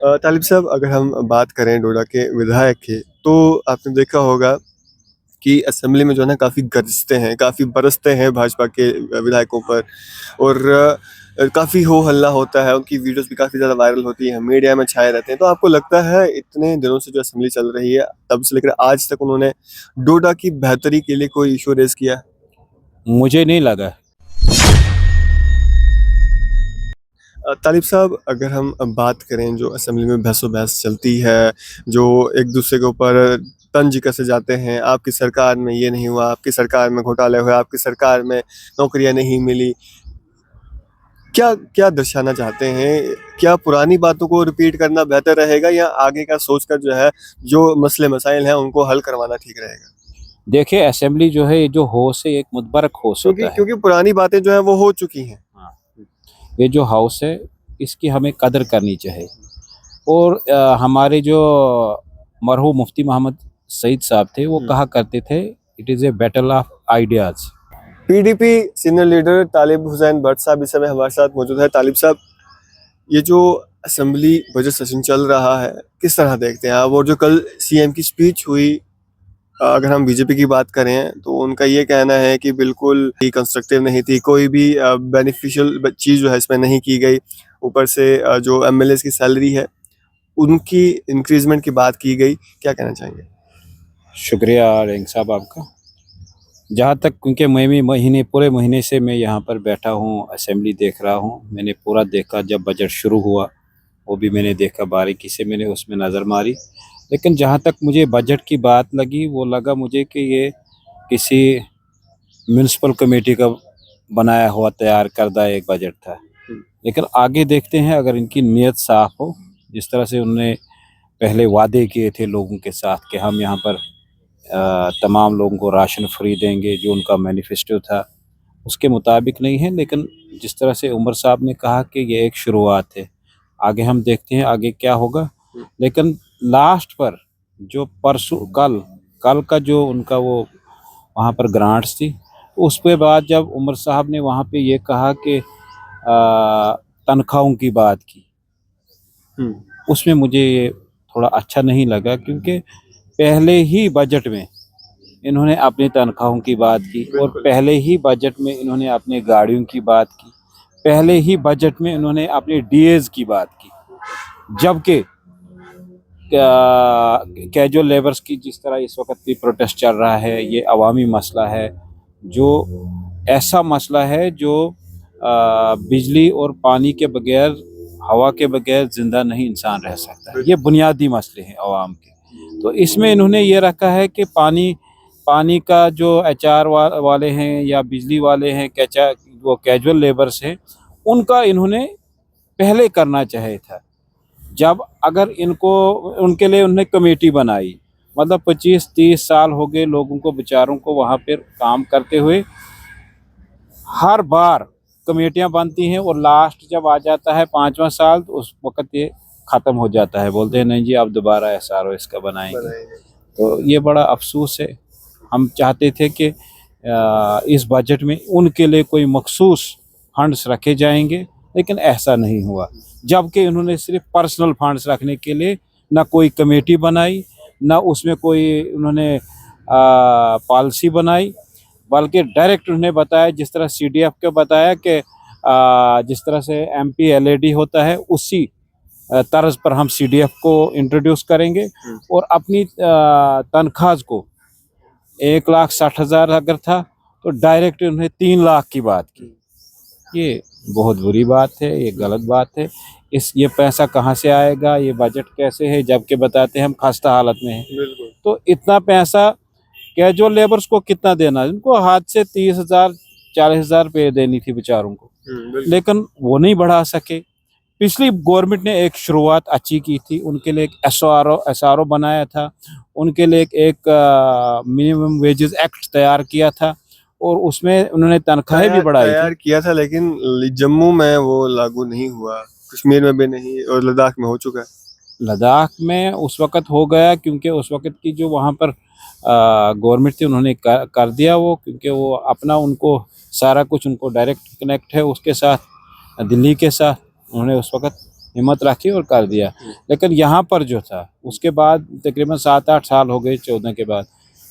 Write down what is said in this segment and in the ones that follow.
तालिब साहब, अगर हम बात करें डोडा के विधायक की, तो आपने देखा होगा कि असेंबली में जो है ना काफ़ी गरजते हैं, काफ़ी बरसते हैं भाजपा के विधायकों पर और काफ़ी हो हल्ला होता है, उनकी वीडियोज़ भी काफ़ी ज़्यादा वायरल होती हैं, मीडिया में छाए रहते हैं। तो आपको लगता है इतने दिनों से जो असेंबली चल रही है, तब से लेकर आज तक उन्होंने डोडा की बेहतरी के लिए कोई इश्यू रेज़ किया है? मुझे नहीं लगा। तालिब साहब, अगर हम बात करें जो असेंबली में बहसो-बहस चलती है, जो एक-दूसरे के ऊपर तंज कसे जाते हैं, आपकी सरकार में ये नहीं हुआ, आपकी सरकार में घोटाले हुए, आपकी सरकार में नौकरियाँ नहीं मिली। क्या क्या दर्शाना चाहते हैं? क्या पुरानी बातों को रिपीट करना बेहतर रहेगा या आगे का सोचकर जो है, जो मसले-मसाइल हैं, उनको हल करवाना ठीक रहेगा? देखिए असेंबली जो है, ये जो होश है, एक मुतबरक होश क्योंकि होता है। क्योंकि पुरानी बातें जो हैं, वो हो चुकी हैं। हाँ, ये जो हाउस है, इसकी हमें कदर करनी चाहिए। और हमारे जो मरहूम मुफ्ती मोहम्मद सईद साहब थे, वो हुँ। कहा करते थे, it is a battle of ideas. PDP senior leader Talib Hussain Bhat साहब इस समय हमारे साथ मौजूद है। तालिब साहब, ये जो असेंबली बजट सेशन चल रहा है, किस तरह देखते हैं आप? और जो कल सीएम की स्पीच हुई, अगर हम बीजेपी की बात करें, तो उनका ये कहना है कि बिल्कुल ही कंस्ट्रक्टिव नहीं थी, कोई भी बेनिफिशियल चीज़ जो है इसमें नहीं की गई। ऊपर से जो एमएलएज़ की सैलरी है, उनकी इंक्रीज़मेंट की बात की गई। क्या कहना चाहेंगे? शुक्रिया रेंग साहब आपका। जहाँ तक, क्योंकि मैं भी पूरे महीने से मैं यहाँ पर बैठा हूँ, असेंबली देख रहा हूँ। मैंने पूरा देखा, जब बजट शुरू हुआ, वो भी मैंने देखा, बारीकी से मैंने उसमें नज़र मारी। लेकिन जहाँ तक मुझे बजट की बात लगी, वो लगा मुझे कि ये किसी म्यूनसिपल कमेटी का बनाया हुआ तैयार करदा एक बजट था। लेकिन आगे देखते हैं, अगर इनकी नीयत साफ़ हो, जिस तरह से उन्होंने पहले वादे किए थे लोगों के साथ कि हम यहाँ पर तमाम लोगों को राशन फ्री देंगे, जो उनका मैनिफेस्टो था, उसके मुताबिक नहीं है। लेकिन जिस तरह से उमर साहब ने कहा कि ये एक शुरुआत है, आगे हम देखते हैं आगे क्या होगा। लेकिन लास्ट पर जो परसों कल कल का जो उनका वो वहाँ पर ग्रांट्स थी, उसके बाद जब उमर साहब ने वहाँ पे ये कहा कि तनख्वाहों की बात की, हुँ। उसमें मुझे ये थोड़ा अच्छा नहीं लगा, क्योंकि पहले ही बजट में इन्होंने अपनी तनख्वाहों की बात की, और बिल्कुल। पहले ही बजट में इन्होंने अपनी गाड़ियों की बात की, पहले ही बजट में इन्होंने अपने डीएज की बात की। जबकि कैजुअल लेबर्स की जिस तरह इस वक्त भी प्रोटेस्ट चल रहा है, ये अवामी मसला है, जो ऐसा मसला है जो बिजली और पानी के बगैर, हवा के बगैर ज़िंदा नहीं इंसान रह सकता है। ये बुनियादी मसले हैं आवाम के। तो इसमें इन्होंने ये रखा है कि पानी पानी का जो एचआर वाले हैं या बिजली वाले हैं, वो कैजुअल लेबर्स हैं, उनका इन्होंने पहले करना चाहिए था। जब अगर इनको, उनके लिए उन्होंने कमेटी बनाई, मतलब 25-30 साल हो गए लोगों को, बेचारों को वहाँ पर काम करते हुए। हर बार कमेटियां बनती हैं और लास्ट जब आ जाता है 5वां साल, तो उस वक्त ये ख़त्म हो जाता है। बोलते हैं नहीं जी, अब दोबारा एसआरओ इसका बनाएंगे। बनाएँगे। तो ये बड़ा अफसोस है। हम चाहते थे कि इस बजट में उनके लिए कोई मखसूस फंड्स रखे जाएंगे, लेकिन ऐसा नहीं हुआ। जबकि उन्होंने सिर्फ पर्सनल फंड्स रखने के लिए ना कोई कमेटी बनाई, ना उसमें कोई उन्होंने पॉलिसी बनाई, बल्कि डायरेक्ट उन्होंने बताया, जिस तरह सीडीएफ के बताया कि जिस तरह से एमपी एलएडी होता है, उसी तर्ज पर हम सीडीएफ को इंट्रोड्यूस करेंगे। और अपनी तनख्वाह को 1,60,000 अगर था, तो डायरेक्ट उन्होंने 3 लाख की बात की। ये बहुत बुरी बात है, ये गलत बात है। ये पैसा कहाँ से आएगा, ये बजट कैसे है, जबकि बताते हैं हम खस्ता हालत में हैं। बिल्कुल। तो इतना पैसा कैजुअल लेबर्स को कितना देना, इनको हाथ से 30,000 40,000 रुपये देनी थी बेचारों को, बिल्कुल। लेकिन वो नहीं बढ़ा सके। पिछली गवर्नमेंट ने एक शुरुआत अच्छी की थी, उनके लिए एक एसआरओ बनाया था, उनके लिए एक मिनिमम वेजेस एक्ट तैयार किया था, और उसमें उन्होंने तनख्वाहें भी बढ़ाई थी। तैयार किया था, लेकिन जम्मू में वो लागू नहीं हुआ, कश्मीर में भी नहीं और लद्दाख में हो चुका है। लद्दाख में उस वक़्त हो गया, क्योंकि उस वक़्त की जो वहाँ पर गवर्नमेंट थी, उन्होंने कर दिया वो, क्योंकि वो अपना, उनको सारा कुछ, उनको डायरेक्ट कनेक्ट है उसके साथ, दिल्ली के साथ। उन्होंने उस वक़्त हिम्मत रखी और कर दिया। लेकिन यहाँ पर जो था उसके बाद तकरीबन 7-8 साल हो गए 14 के बाद,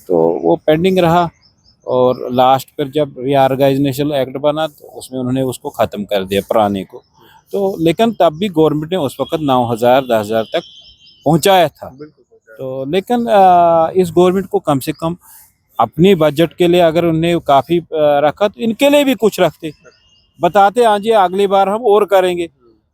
तो वो पेंडिंग रहा। और लास्ट पर जब रीऑर्गेनाइजेशन एक्ट बना तो उसमें उन्होंने उसको ख़त्म कर दिया पुराने को। तो लेकिन तब भी गवर्नमेंट ने उस वक्त 9,000 10,000 तक पहुँचाया था। तो लेकिन इस गवर्नमेंट को कम से कम अपनी बजट के लिए अगर उन्हें काफ़ी रखा तो इनके लिए भी कुछ रखते, बताते हाँ जी अगली बार हम और करेंगे।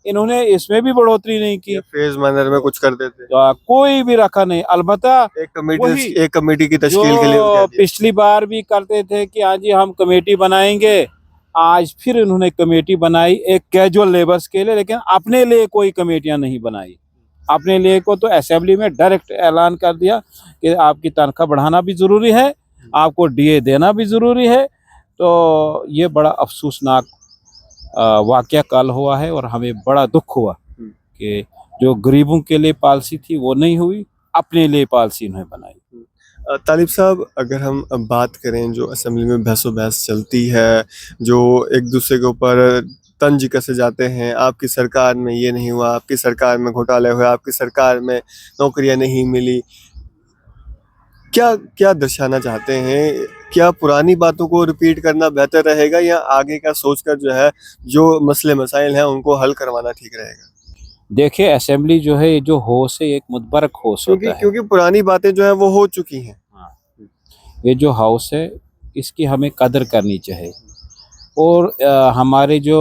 इन्होंने इसमें भी बढ़ोतरी नहीं की, फेज मैनर में कुछ कर देते, तो कोई भी रखा नहीं। अलबत्ता एक कमेटी की तश्कील के लिए जो कह दिया। पिछली बार भी करते थे कि हाँ जी हम कमेटी बनाएंगे, आज फिर इन्होंने कमेटी बनाई एक कैजुअल लेबर्स के लिए, लेकिन अपने लिए कोई कमेटियां नहीं बनाई। अपने लिए को तो असेंबली में डायरेक्ट ऐलान कर दिया कि आपकी तनख्वाह बढ़ाना भी ज़रूरी है, आपको डीए देना भी ज़रूरी है। तो ये बड़ा अफसोसनाक वाक़या कल हुआ है और हमें बड़ा दुख हुआ कि जो गरीबों के लिए पॉलिसी थी वो नहीं हुई, अपने लिए पॉलिसी उन्हें बनाई। तालिब साहब, अगर हम अब बात करें जो असेंबली में बहस चलती है, जो एक दूसरे के ऊपर तंज कसे जाते हैं, आपकी सरकार में ये नहीं हुआ, आपकी सरकार में घोटाले हुए, आपकी सरकार में नौकरियां नहीं मिली, क्या क्या दर्शाना चाहते हैं? क्या पुरानी बातों को रिपीट करना बेहतर रहेगा या आगे का सोचकर जो है जो मसले मसाइल हैं उनको हल करवाना ठीक रहेगा? देखिए असेंबली जो है ये जो होश है एक मुतबरक होश होता है। क्योंकि पुरानी बातें जो है वो हो चुकी हैं। हाँ, ये जो हाउस है इसकी हमें कदर करनी चाहिए। और हमारे जो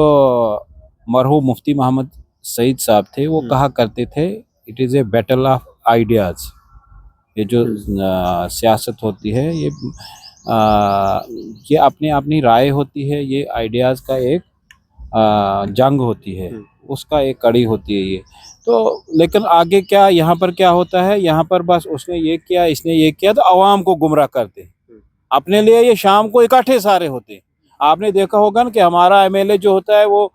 मरहूम मुफ्ती मोहम्मद सईद साहब थे वो कहा करते थे it is a battle of ideas. ये जो सियासत होती है ये अपनी अपनी राय होती है, ये आइडियाज़ का एक जंग होती है, उसका एक कड़ी होती है ये। तो लेकिन आगे क्या यहाँ पर क्या होता है, यहाँ पर बस उसने ये किया इसने ये किया तो आवाम को गुमराह करते हैं। अपने लिए ये शाम को इकट्ठे सारे होते हैं। आपने देखा होगा ना कि हमारा एमएलए जो होता है वो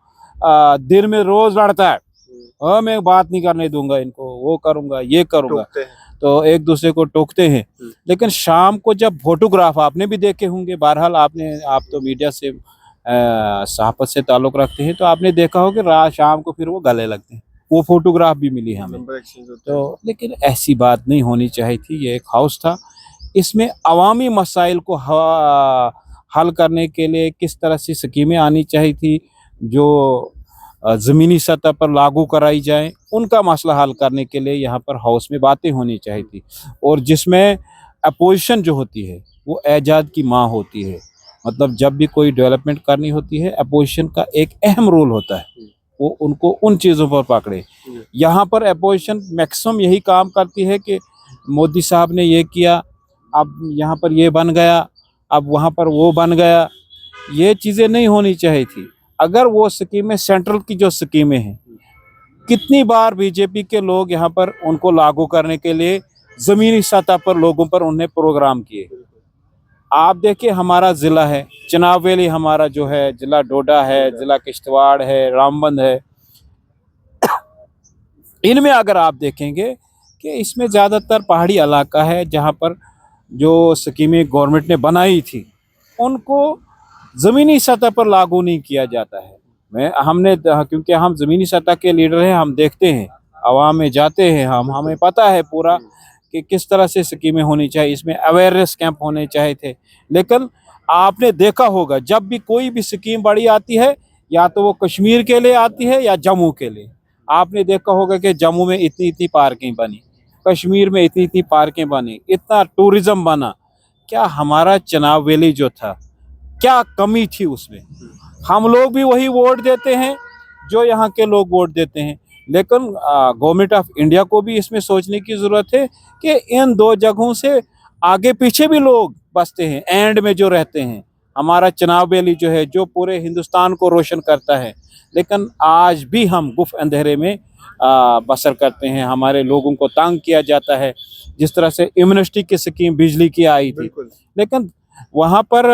दिन में रोज लड़ता है, मैं बात नहीं करने दूंगा इनको, वो करूंगा ये करूंगा, तो एक दूसरे को टोकते हैं। लेकिन शाम को जब फोटोग्राफ आपने भी देखे होंगे, बहरहाल आप तो मीडिया से सहाफत से ताल्लुक़ रखते हैं, तो आपने देखा हो कि रात शाम को फिर वो गले लगते हैं, वो फोटोग्राफ भी मिली हमें। तो लेकिन ऐसी बात नहीं होनी चाहिए थी। ये एक हाउस था, इसमें अवामी मसाइल को हल करने के लिए किस तरह से स्कीमें आनी चाहिए थी जो ज़मीनी सतह पर लागू कराई जाएं, उनका मसला हल करने के लिए यहाँ पर हाउस में बातें होनी चाहिए थी। और जिसमें अपोजिशन जो होती है वो एजाद की माँ होती है, मतलब जब भी कोई डेवलपमेंट करनी होती है अपोजिशन का एक अहम रोल होता है, वो उनको उन चीज़ों पर पकड़े। यहाँ पर अपोजिशन मैक्सिमम यही काम करती है कि मोदी साहब ने ये किया, अब यहाँ पर ये बन गया, अब वहाँ पर वो बन गया। ये चीज़ें नहीं होनी चाहिए थी। अगर वो स्कीमें सेंट्रल की जो स्कीमें हैं, कितनी बार बीजेपी के लोग यहाँ पर उनको लागू करने के लिए ज़मीनी सतह पर लोगों पर उन्हें प्रोग्राम किए। आप देखिए हमारा ज़िला है चिनाब वैली, हमारा जो है ज़िला डोडा है, ज़िला किश्तवाड़ है, रामबंद है, इनमें अगर आप देखेंगे कि इसमें ज़्यादातर पहाड़ी इलाका है जहाँ पर जो स्कीमें गवर्नमेंट ने बनाई थी उनको ज़मीनी सतह पर लागू नहीं किया जाता है। क्योंकि हम ज़मीनी सतह के लीडर हैं, हम देखते हैं, आवाम में जाते हैं, हमें पता है पूरा कि किस तरह से स्कीमें होनी चाहिए। इसमें अवेयरनेस कैंप होने चाहिए थे। लेकिन आपने देखा होगा जब भी कोई भी स्कीम बड़ी आती है या तो वो कश्मीर के लिए आती है या जम्मू के लिए। आपने देखा होगा कि जम्मू में इतनी इतनी पार्कें बनी, कश्मीर में इतनी इतनी पार्कें बनी, इतना टूरिज़्म बना। क्या हमारा चिनाब वैली जो था क्या कमी थी उसमें? हम लोग भी वही वोट देते हैं जो यहाँ के लोग वोट देते हैं। लेकिन गवर्नमेंट ऑफ इंडिया को भी इसमें सोचने की ज़रूरत है कि इन दो जगहों से आगे पीछे भी लोग बसते हैं, एंड में जो रहते हैं। हमारा चिनाब वैली जो है जो पूरे हिंदुस्तान को रोशन करता है, लेकिन आज भी हम गुफ अंधेरे में बसर करते हैं। हमारे लोगों को तंग किया जाता है। जिस तरह से इम्यूनिटी की स्कीम बिजली की आई थी, लेकिन वहाँ पर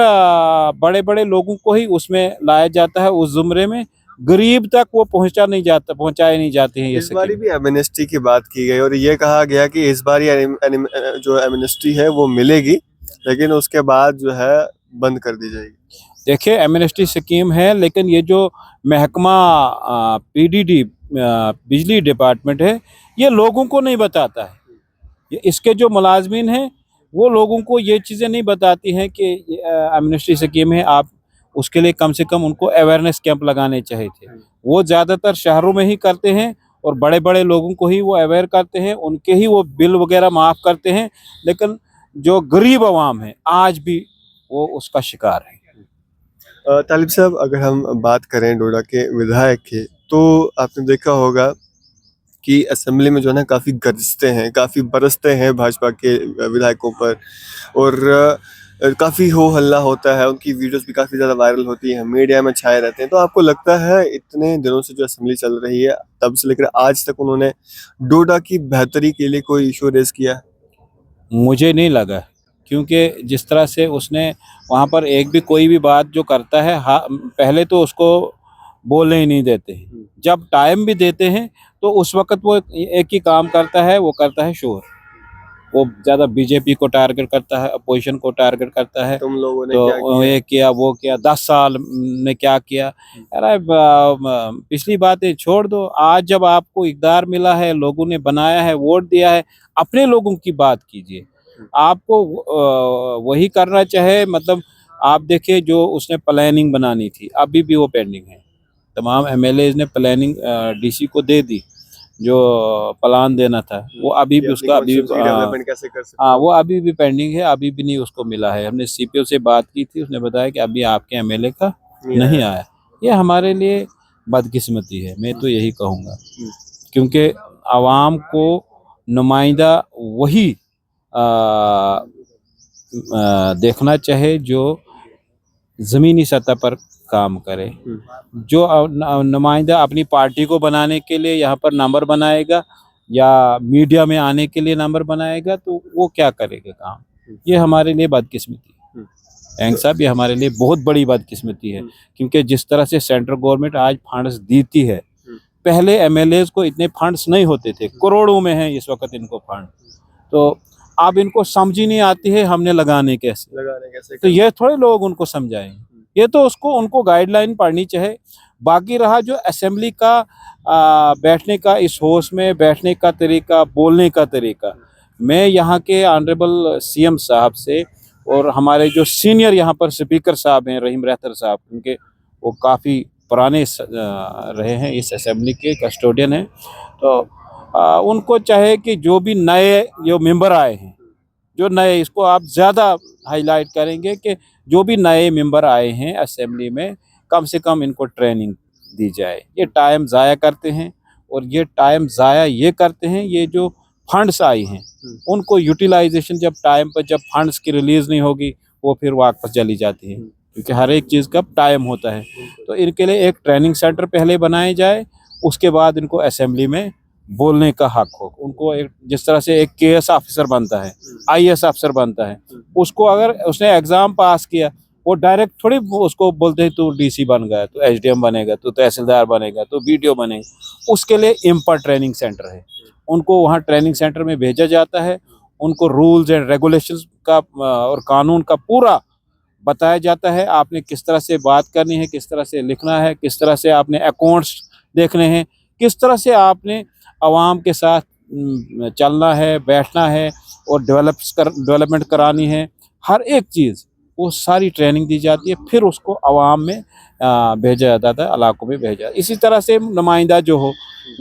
बड़े बड़े लोगों को ही उसमें लाया जाता है, उस जुमरे में गरीब तक वो पहुँचाए नहीं जाते हैं। इस बार भी एमनेस्टी की बात की गई और ये कहा गया कि इस बार जो एमनेस्टी है वो मिलेगी, लेकिन उसके बाद जो है बंद कर दी जाएगी। देखिए एमनेस्टी स्कीम है, लेकिन ये जो महकमा पीडीडी बिजली डिपार्टमेंट है, ये लोगों को नहीं बताता है। इसके जो मुलाजमीन हैं वो लोगों को ये चीज़ें नहीं बताती हैं कि एमनेस्टी स्कीम है, आप उसके लिए कम से कम उनको अवेयरनेस कैंप लगाने चाहिए थे। वो ज़्यादातर शहरों में ही करते हैं और बड़े बड़े लोगों को ही वो अवेयर करते हैं, उनके ही वो बिल वगैरह माफ़ करते हैं, लेकिन जो गरीब आवाम है आज भी वो उसका शिकार है। तालिब साहब, अगर हम बात करें डोडा के विधायक की, तो आपने देखा होगा कि असेंबली में जो है ना काफ़ी गरजते हैं, काफ़ी बरसते हैं भाजपा के विधायकों पर, और काफ़ी हो हल्ला होता है, उनकी वीडियोस भी काफ़ी ज़्यादा वायरल होती हैं, मीडिया में छाए रहते हैं। तो आपको लगता है इतने दिनों से जो असेंबली चल रही है तब से लेकर आज तक उन्होंने डोडा की बेहतरी के लिए कोई इशू रेज किया है? मुझे नहीं लगा, क्योंकि जिस तरह से उसने वहाँ पर एक भी कोई भी बात जो करता है, पहले तो उसको बोलने ही नहीं देते हैं। जब टाइम भी देते हैं तो उस वक़्त वो एक ही काम करता है, वो करता है शोर। वो ज़्यादा बीजेपी को टारगेट करता है, अपोजिशन को टारगेट करता है। तुम लोगों ने क्या तो किया? ये किया, वो किया, 10 साल में क्या किया? अरे पिछली बातें छोड़ दो, आज जब आपको इक़्तिदार मिला है, लोगों ने बनाया है, वोट दिया है, अपने लोगों की बात कीजिए। आपको वही करना चाहे, मतलब आप देखिए जो उसने प्लानिंग बनानी थी, अभी भी वो पेंडिंग है। तमाम एमएलएज़ ने प्लानिंग डीसी को दे दी, जो प्लान देना था, वो अभी कि भी अपनी उसका कॉन्स्टिट्यूंसी की डेवलपमेंट कैसे कर सकते हाँ, हो? वो अभी भी पेंडिंग है, अभी भी नहीं उसको मिला है। हमने सीपीओ से बात की थी, उसने बताया कि अभी आपके एमएलए का नहीं नहीं आया। आया। ये हमारे लिए बदकिस्मती है, मैं तो यही कहूँगा, क्योंकि आवाम को नुमाइंदा वही देखना चाहे जो ज़मीनी सतह पर काम करे। जो नुमाइंदा अपनी पार्टी को बनाने के लिए यहाँ पर नंबर बनाएगा या मीडिया में आने के लिए नंबर बनाएगा, तो वो क्या करेगा काम? ये हमारे लिए बदकिस्मती है। एंग साहब, ये हमारे लिए बहुत बड़ी बदकिस्मती है, क्योंकि जिस तरह से सेंट्रल गवर्नमेंट आज फंड्स देती है, पहले एमएलएज़ को इतने फंड्स नहीं होते थे, करोड़ों में हैं इस वक्त इनको फंड। तो अब इनको समझ ही नहीं आती है हमने लगाने कैसे। तो ये थोड़े लोग उनको समझाएं, ये तो उसको उनको गाइडलाइन पढ़नी चाहिए। बाकी रहा जो असेंबली का बैठने का, इस होश में बैठने का तरीका, बोलने का तरीका, मैं यहाँ के ऑनरेबल सीएम साहब से और हमारे जो सीनियर यहाँ पर स्पीकर साहब हैं, रहीम रहतर साहब, उनके वो काफ़ी पुराने रहे हैं, इस असेंबली के कस्टोडियन हैं। तो उनको चाहे कि जो भी नए जो मेंबर आए हैं, जो नए, इसको आप ज़्यादा हाईलाइट करेंगे कि जो भी नए मेंबर आए हैं असेंबली में, कम से कम इनको ट्रेनिंग दी जाए। ये टाइम ज़ाया करते हैं, और ये टाइम ज़ाया ये करते हैं, ये जो फंड्स आई हैं उनको यूटिलाइजेशन जब टाइम पर, जब फंड्स की रिलीज़ नहीं होगी, वो फिर वापस चली जाती है, क्योंकि हर एक चीज़ का टाइम होता है। तो इनके लिए एक ट्रेनिंग सेंटर पहले बनाए जाए, उसके बाद इनको असेंबली में बोलने का हक हो। उनको एक, जिस तरह से एक केएस ऑफिसर बनता है, आईएएस अफसर बनता है, उसको अगर उसने एग्ज़ाम पास किया, वो डायरेक्ट थोड़ी उसको बोलते हैं तू डीसी बन गया, तू एसडीएम बनेगा, तू तहसीलदार बनेगा, तू बीडीओ बनेगा। उसके लिए इम्पर ट्रेनिंग सेंटर है, उनको वहाँ ट्रेनिंग सेंटर में भेजा जाता है, उनको रूल्स एंड रेगुलेशंस का और कानून का पूरा बताया जाता है। आपने किस तरह से बात करनी है, किस तरह से लिखना है, किस तरह से आपने अकाउंट्स देखने हैं, किस तरह से आपने आवाम के साथ चलना है, बैठना है और डेवलपमेंट करानी है। हर एक चीज़, वो सारी ट्रेनिंग दी जाती है, फिर उसको आवाम में भेजा जाता है, इलाकों में भेजा। इसी तरह से नुमाइंदा जो हो,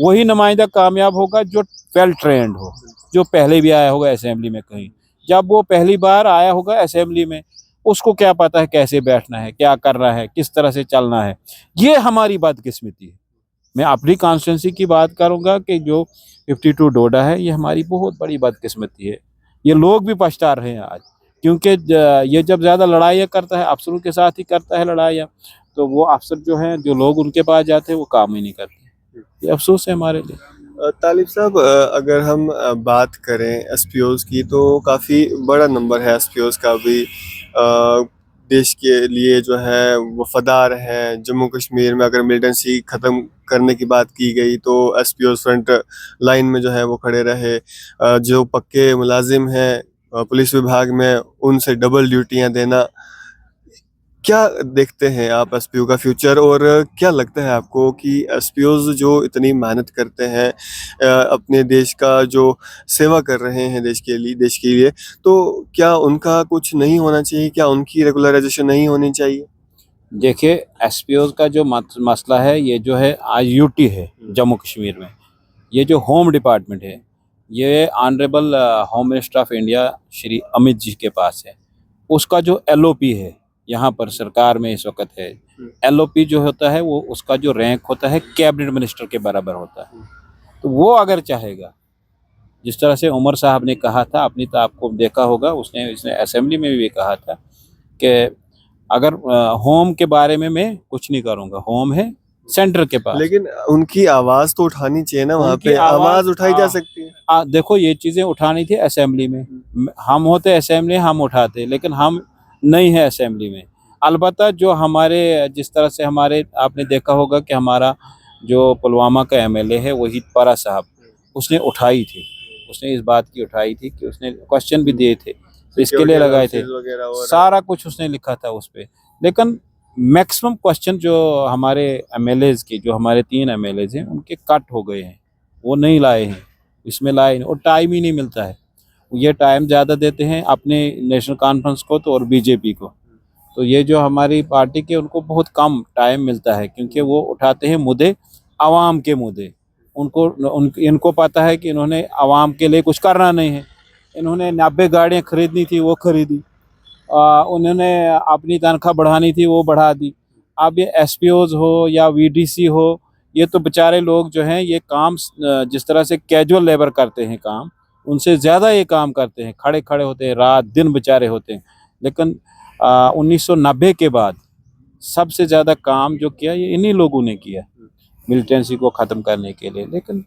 वही नुमाइंदा कामयाब होगा जो वेल ट्रेंड हो, जो पहले भी आया होगा असेंबली में कहीं। जब वो पहली बार आया होगा असेंबली में, उसको क्या पता है कैसे बैठना है, क्या करना है, किस तरह से चलना है। ये हमारी बदकिस्मती है। मैं अपनी कॉन्स्टिट्यूंसी की बात करूंगा कि जो 52 डोडा है, ये हमारी बहुत बड़ी बदकिस्मती है। ये लोग भी पछता रहे हैं आज, क्योंकि ये जब ज़्यादा लड़ाइयाँ करता है, अफसरों के साथ ही करता है लड़ाइयाँ, तो वो अफसर जो हैं, जो लोग उनके पास जाते हैं, वो काम ही नहीं करते। ये अफसोस है हमारे लिए। तालिब साहब, अगर हम बात करें एसपीओज़ की, तो काफ़ी बड़ा नंबर है एसपीओज़ का भी। देश के लिए जो है वफादार हैं। जम्मू कश्मीर में अगर मिलिटेंसी ख़त्म करने की बात की गई तो एसपीओज़ फ्रंट लाइन में जो है वो खड़े रहे। जो पक्के मुलाजिम हैं पुलिस विभाग में, उनसे डबल ड्यूटियां देना, क्या देखते हैं आप एसपीओ का फ्यूचर, और क्या लगता है आपको कि एसपीओज जो इतनी मेहनत करते हैं अपने देश का जो सेवा कर रहे हैं देश के लिए, तो क्या उनका कुछ नहीं होना चाहिए? क्या उनकी रेगुलराइजेशन नहीं होनी चाहिए? देखिए, एसपीओ का जो मसला है, ये जो है आईयूटी है जम्मू कश्मीर में, ये जो होम डिपार्टमेंट है, ये honourable home minister of India Shri Amit ji के पास है। उसका जो एलओपी है यहाँ पर सरकार में इस वक्त है, एलओपी जो होता है वो उसका जो रैंक होता है कैबिनेट मिनिस्टर के बराबर होता है। तो वो अगर चाहेगा, जिस तरह से उमर साहब ने कहा था, अपनी तो आपको देखा होगा, उसने असेंबली में भी कहा था कि अगर होम के बारे में मैं कुछ नहीं करूँगा, होम है सेंटर के पास। लेकिन उनकी आवाज तो उठानी चाहिए ना, वहाँ उनकी पे आवाज उठाई जा सकती है। देखो, ये चीज़ें उठानी थी असेंबली में, हम होते असेंबली हम उठाते, लेकिन हम नहीं है असेंबली में। अलबत्ता जो हमारे, जिस तरह से हमारे, आपने देखा होगा कि हमारा जो पुलवामा का एमएलए है वहीद पारा साहब, उसने उठाई थी, उसने इस बात की उठाई थी कि उसने क्वेश्चन भी दिए थे, तो इसके लिए लगाए थे, सारा कुछ उसने लिखा था उस पर। लेकिन मैक्सिमम क्वेश्चन जो हमारे एमएलएज के, जो हमारे 3 एमएलएज हैं, उनके कट हो गए हैं, वो नहीं लाए हैं, इसमें लाए नहीं, और टाइम ही नहीं मिलता है। ये टाइम ज़्यादा देते हैं अपने नेशनल कॉन्फ्रेंस को तो और बीजेपी को। तो ये जो हमारी पार्टी के, उनको बहुत कम टाइम मिलता है, क्योंकि वो उठाते हैं मुद्दे, आवाम के मुद्दे। इनको पता है कि इन्होंने आवाम के लिए कुछ करना नहीं है। इन्होंने 90 गाड़ियाँ खरीदनी थी, वो खरीदी। उन्होंने अपनी तनख्वाह बढ़ानी थी, वो बढ़ा दी। अब ये एसपीओज हो या वीडीसी हो, ये तो बेचारे लोग जो हैं, ये काम जिस तरह से कैजुअल लेबर करते हैं काम, उनसे ज़्यादा ये काम करते हैं, खड़े खड़े होते हैं, रात दिन बेचारे होते हैं। लेकिन 1990 के बाद सबसे ज़्यादा काम जो किया, ये इन्हीं लोगों ने किया मिलिटेंसी को ख़त्म करने के लिए। लेकिन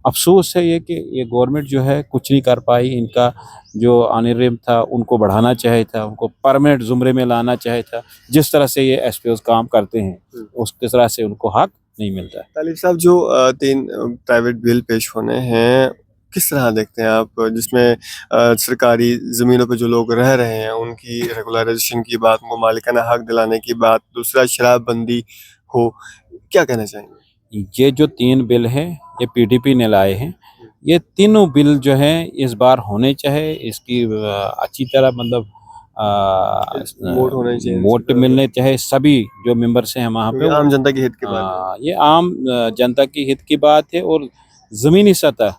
अफसोस है ये कि ये गवर्नमेंट जो है कुछ नहीं कर पाई। इनका जो ऑनरेरियम था उनको बढ़ाना चाहिए था, उनको परमानेंट ज़ुमरे में लाना चाहिए था। जिस तरह से ये एसपीओज काम करते हैं, उस तरह से उनको हक नहीं मिलता है। तालिब साहब, जो 3 प्राइवेट बिल पेश होने हैं, किस तरह देखते हैं आप? जिसमें सरकारी ज़मीनों पे जो लोग रह रहे हैं उनकी रेगुलराइजेशन की बात, उनको मालिकाना हक दिलाने की बात, दूसरा शराबबंदी हो, क्या कहना चाहेंगे? ये जो 3 बिल हैं, ये पीडीपी ने लाए हैं। ये तीनों बिल जो हैं इस बार होने चाहिए, इसकी अच्छी तरह मतलब वोट होने चाहिए, वोट मिलने चाहिए, सभी जो मेंबर्स हैं वहाँ पे। क्योंकि आम जनता की हित की बात है। ये आम जनता की हित की बात है और ज़मीनी सतह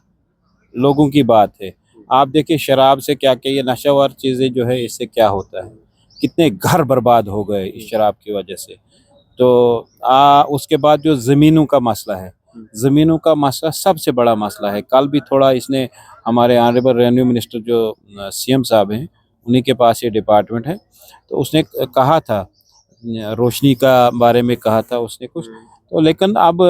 लोगों की बात है। आप देखिए शराब से क्या क्या, ये नशावर चीज़ें जो है, इससे क्या होता है, कितने घर बर्बाद हो गए इस शराब की वजह से। तो उसके बाद जो ज़मीनों का मसला है, ज़मीनों का मसला सबसे बड़ा मसला है। कल भी थोड़ा इसने, हमारे ऑनरेबल रेवेन्यू मिनिस्टर जो सीएम साहब हैं, उन्हीं के पास ये डिपार्टमेंट है, तो उसने कहा था, रोशनी का बारे में कहा था उसने कुछ, तो लेकिन अब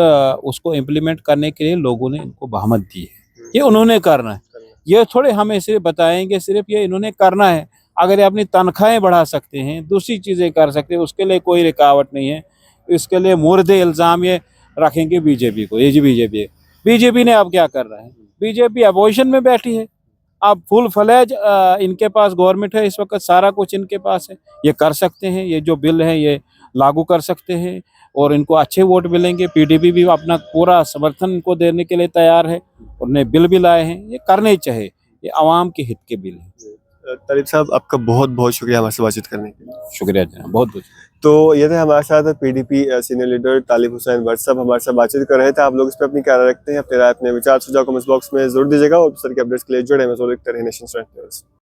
उसको इम्प्लीमेंट करने के लिए लोगों ने इनको बहुमत दी है। ये उन्होंने करना है, ये थोड़े हमें सिर्फ बताएंगे, सिर्फ ये इन्होंने करना है। अगर ये अपनी तनख्वाहें बढ़ा सकते हैं, दूसरी चीज़ें कर सकते हैं, उसके लिए कोई रुकावट नहीं है। इसके लिए मुर्दे इल्ज़ाम ये रखेंगे बीजेपी को, ये जी बीजेपी ने अब क्या कर रहा है, बीजेपी अपोजिशन में बैठी है। अब फुल फ्लैज इनके पास गवर्नमेंट है इस वक्त, सारा कुछ इनके पास है, ये कर सकते हैं, ये जो बिल है ये लागू कर सकते हैं और इनको अच्छे वोट मिलेंगे। पीडीपी भी अपना पूरा समर्थन इनको देने के लिए तैयार है, उन्होंने बिल भी लाए हैं, ये करने चाहिए, ये आवाम के हित के बिल हैं। तालिब साहब, आपका बहुत बहुत शुक्रिया हमारे से बातचीत करने के लिए। शुक्रिया जनाब, बहुत बहुत। तो ये थे हमारे साथ PDP senior leader Talib Hussain Bhat साहब, हमारे साथ बातचीत कर रहे थे। आप लोग इस पर अपनी क्या राय रखते हैं? अपने राय, अपने विचार सुझाव कमेंट बॉक्स में जरूर दीजिएगा और सर के अपडेट्स के लिए जुड़े, मैं लिखते रहे नेशन स्टूडेंट न्यूज़।